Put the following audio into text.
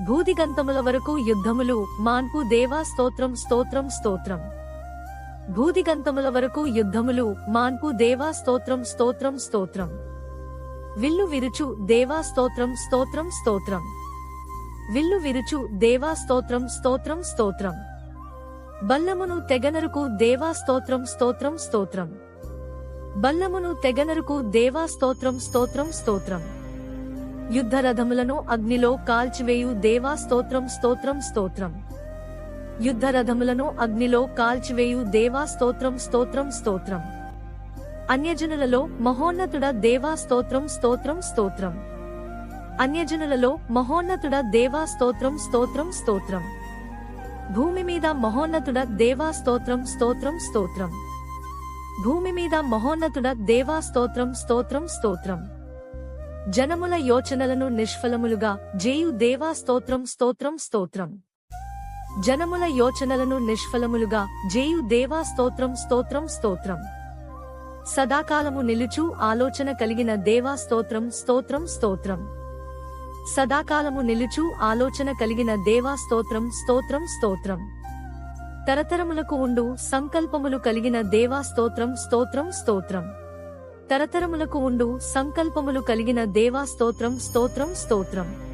భూదిగంతముల వరకు యుద్ధములు మాన్పు దేవా స్తోత్రం స్తోత్రం స్తోత్రం. భూదిగంతముల వరకు యుద్ధములు మాన్పు దేవా స్తోత్రం స్తోత్రం స్తోత్రం. విల్లు విరుచు దేవా స్తోత్రం స్తోత్రం స్తోత్రం. విల్లు విరుచు దేవా స్తోత్రం స్తోత్రం స్తోత్రం. బల్లమును తెగనరుకు దేవా స్తోత్రం స్తోత్రం స్తోత్రం. బల్లమును తెగనరుకు దేవా స్తోత్రం స్తోత్రం స్తోత్రం. యుద్ధరథములను అగ్నిలో కాల్చివేయు దేవా స్తోత్రం స్తోత్రం స్తోత్రం. యుద్ధరథములను అగ్నిలో కాల్చివేయు దేవా స్తోత్రం స్తోత్రం స్తోత్రం. అన్యజనులలో మహోన్నతుడ దేవా స్తోత్రం స్తోత్రం స్తోత్రం. అన్యజనులలో మహోన్నతుడ దేవా స్తోత్రం స్తోత్రం స్తోత్రం. భూమి మీద మహోన్నతుడ దేవా స్తోత్రం స్తోత్రం స్తోత్రం. భూమి మీద మహోన్నతుడ దేవా స్తోత్రం స్తోత్రం స్తోత్రం. జనముల యోచనలను నిష్ఫలములుగా జేయు దేవా స్తోత్రం స్తోత్రం స్తోత్రం. జనముల యోచనలను నిష్ఫలములుగా జేయు దేవా స్తోత్రం స్తోత్రం స్తోత్రం. సదాకాలము నిలుచు ఆలోచన కలిగిన దేవా స్తోత్రం స్తోత్రం స్తోత్రం. సదాకాలము నిలుచు ఆలోచన కలిగిన దేవా స్తోత్రం స్తోత్రం స్తోత్రం. తరతరములకు ఉండు సంకల్పములు కలిగిన దేవా స్తోత్రం స్తోత్రం స్తోత్రం. తరతరములకు ఉండు సంకల్పములు కలిగిన దేవా స్తోత్రం స్తోత్రం స్తోత్రం.